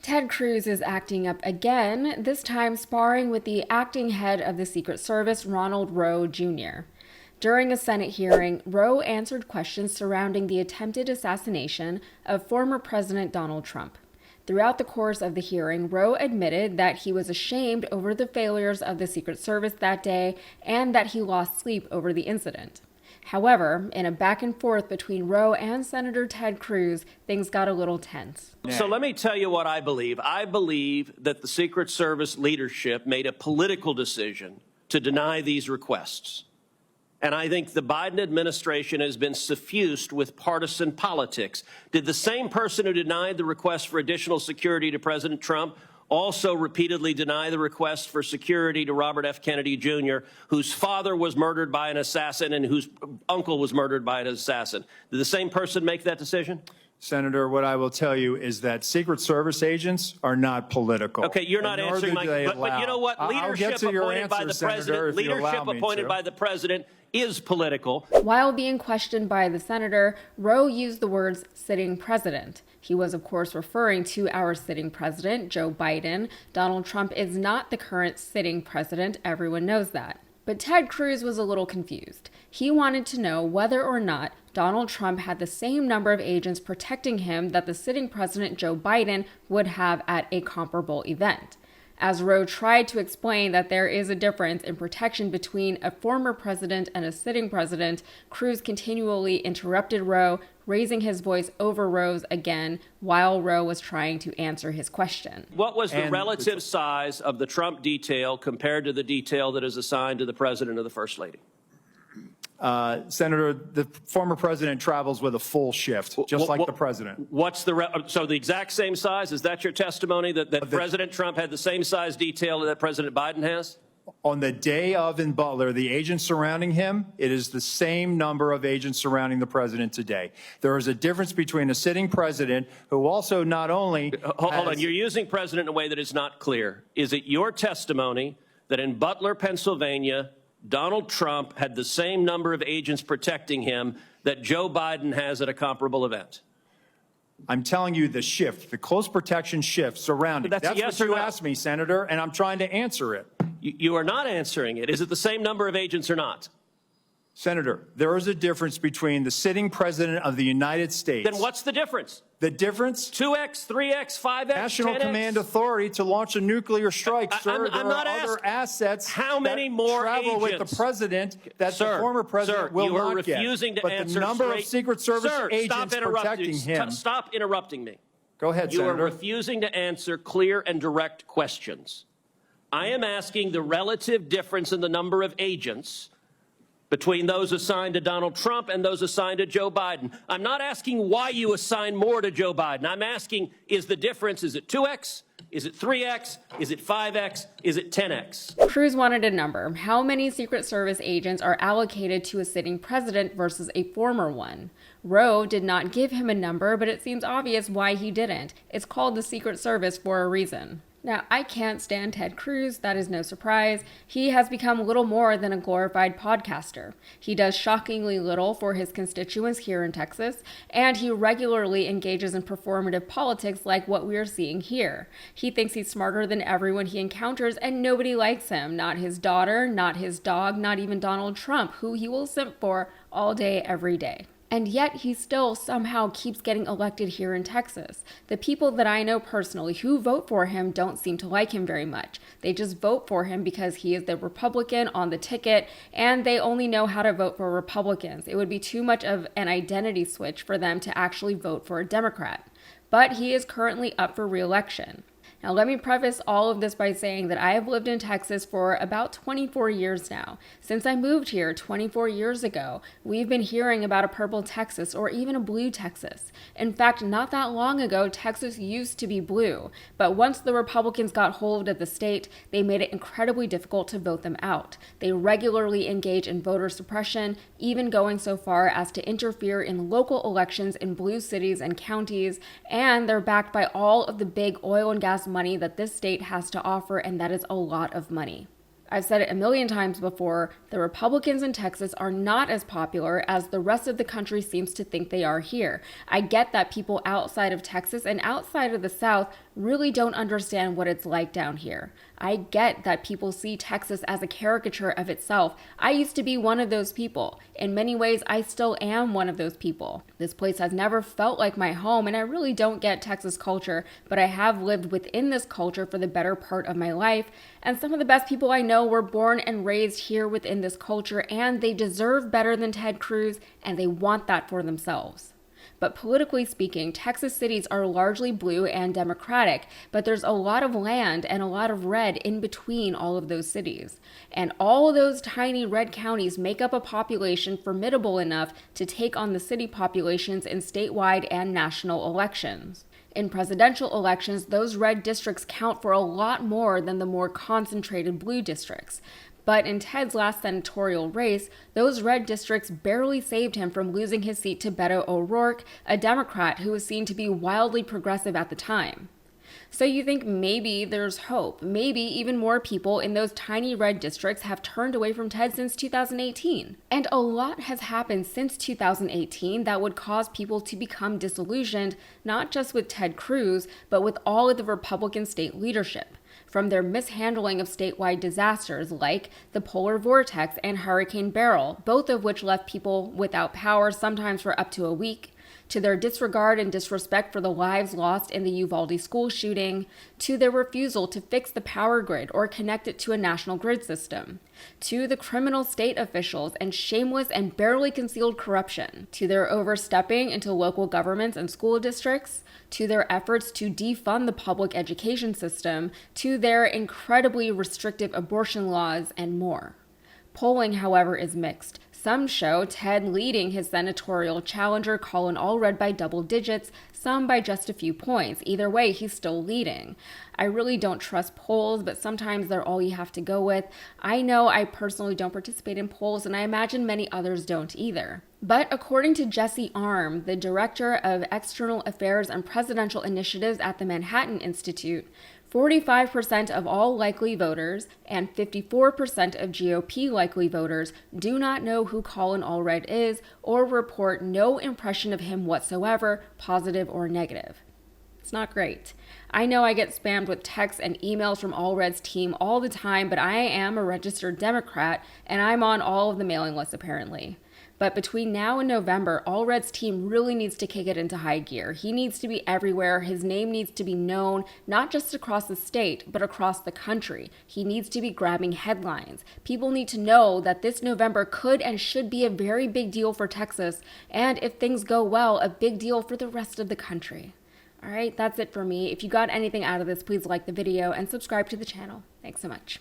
Ted Cruz is acting up again, this time sparring with the acting head of the Secret Service, Ronald Rowe Jr. During a Senate hearing, Rowe answered questions surrounding the attempted assassination of former President Donald Trump. Throughout the course of the hearing, Rowe admitted that he was ashamed over the failures of the Secret Service that day and that he lost sleep over the incident. However, in a back and forth between Rowe and Senator Ted Cruz, things got a little tense. So let me tell you what I believe. I believe that the Secret Service leadership made a political decision to deny these requests. And I think the Biden administration has been suffused with partisan politics. Did the same person who denied the request for additional security to President Trump also repeatedly deny the request for security to Robert F. Kennedy Jr., whose father was murdered by an assassin and whose uncle was murdered by an assassin? Did the same person make that decision? Senator, what I will tell you is that Secret Service agents are not political. Okay, you're not answering my question. But you know what? Leadership appointed by the president, leadership appointed by the president is political. While being questioned by the senator, Rowe used the words sitting president. He was, of course, referring to our sitting president, Joe Biden. Donald Trump is not the current sitting president. Everyone knows that. But Ted Cruz was a little confused. He wanted to know whether or not Donald Trump had the same number of agents protecting him that the sitting president, Joe Biden, would have at a comparable event. As Rowe tried to explain that there is a difference in protection between a former president and a sitting president, Cruz continually interrupted Rowe, raising his voice over Rowe's again while Rowe was trying to answer his question. What was the relative size of the Trump detail compared to the detail that is assigned to the president or the first lady? Senator, the former president travels with a full shift, just like the president. What's the so the exact same size? Is that your testimony, that President Trump had the same size detail that President Biden has? On the day of in Butler, the agents surrounding him, it is the same number of agents surrounding the president today. There is a difference between a sitting president who also not only Hold on, you're using president in a way that is not clear. Is it your testimony that in Butler, Pennsylvania, Donald Trump had the same number of agents protecting him that Joe Biden has at a comparable event? I'm telling you the shift, the close protection shift surrounding. That's what you asked me, Senator, and I'm trying to answer it. You are not answering it. Is it the same number of agents or not? Senator, there is a difference between the sitting president of the United States. Then what's the difference? The difference? 2x, 3x, 5x, National 10x? Command Authority to launch a nuclear strike, sir. I'm not asking other assets how many more travel agents with the president that the former president will not get. Sir, you are refusing to answer the number of Secret Service agents protecting him. Stop interrupting me. Go ahead, Senator. You are refusing to answer clear and direct questions. I am asking the relative difference in the number of agents between those assigned to Donald Trump and those assigned to Joe Biden. I'm not asking why you assign more to Joe Biden. I'm asking, is the difference, is it 2x? Is it 3x? Is it 5x? Is it 10x? Cruz wanted a number. How many Secret Service agents are allocated to a sitting president versus a former one? Rowe did not give him a number, but it seems obvious why he didn't. It's called the Secret Service for a reason. Now, I can't stand Ted Cruz, that is no surprise. He has become little more than a glorified podcaster. He does shockingly little for his constituents here in Texas, and he regularly engages in performative politics like what we are seeing here. He thinks he's smarter than everyone he encounters, and nobody likes him. Not his daughter, not his dog, not even Donald Trump, who he will simp for all day, every day. And yet he still somehow keeps getting elected here in Texas. The people that I know personally who vote for him don't seem to like him very much. They just vote for him because he is the Republican on the ticket, and they only know how to vote for Republicans. It would be too much of an identity switch for them to actually vote for a Democrat. But he is currently up for re-election. Now, let me preface all of this by saying that I have lived in Texas for about 24 years now. Since I moved here 24 years ago, we've been hearing about a purple Texas or even a blue Texas. In fact, not that long ago, Texas used to be blue. But once the Republicans got hold of the state, they made it incredibly difficult to vote them out. They regularly engage in voter suppression, even going so far as to interfere in local elections in blue cities and counties, and they're backed by all of the big oil and gas money that this state has to offer, and that is a lot of money. I've said it a million times before, the Republicans in Texas are not as popular as the rest of the country seems to think they are here. I get that people outside of Texas and outside of the South really don't understand what it's like down here. I get that people see Texas as a caricature of itself. I used to be one of those people. In many ways, I still am one of those people. This place has never felt like my home, and I really don't get Texas culture, but I have lived within this culture for the better part of my life, and some of the best people I know were born and raised here within this culture, and they deserve better than Ted Cruz, and they want that for themselves. But politically speaking, Texas cities are largely blue and Democratic, but there's a lot of land and a lot of red in between all of those cities. And all of those tiny red counties make up a population formidable enough to take on the city populations in statewide and national elections. In presidential elections, those red districts count for a lot more than the more concentrated blue districts. But in Ted's last senatorial race, those red districts barely saved him from losing his seat to Beto O'Rourke, a Democrat who was seen to be wildly progressive at the time. So you think maybe there's hope. Maybe even more people in those tiny red districts have turned away from Ted since 2018. And a lot has happened since 2018 that would cause people to become disillusioned, not just with Ted Cruz, but with all of the Republican state leadership. From their mishandling of statewide disasters like the polar vortex and Hurricane Beryl, both of which left people without power sometimes for up to a week, to their disregard and disrespect for the lives lost in the Uvalde school shooting, to their refusal to fix the power grid or connect it to a national grid system, to the criminal state officials and shameless and barely concealed corruption, to their overstepping into local governments and school districts, to their efforts to defund the public education system, to their incredibly restrictive abortion laws, and more. Polling, however, is mixed. Some show Ted leading his senatorial challenger Colin Allred by double digits, some by just a few points. Either way, he's still leading. I really don't trust polls, but sometimes they're all you have to go with. I know I personally don't participate in polls, and I imagine many others don't either. But according to Jesse Arm, the director of External Affairs and Presidential Initiatives at the Manhattan Institute, 45% of all likely voters and 54% of GOP likely voters do not know who Colin Allred is or report no impression of him whatsoever, positive or negative. It's not great. I know I get spammed with texts and emails from Allred's team all the time, but I am a registered Democrat and I'm on all of the mailing lists apparently. But between now and November, Allred's team really needs to kick it into high gear. He needs to be everywhere. His name needs to be known, not just across the state, but across the country. He needs to be grabbing headlines. People need to know that this November could and should be a very big deal for Texas, and if things go well, a big deal for the rest of the country. All right, that's it for me. If you got anything out of this, please like the video and subscribe to the channel. Thanks so much.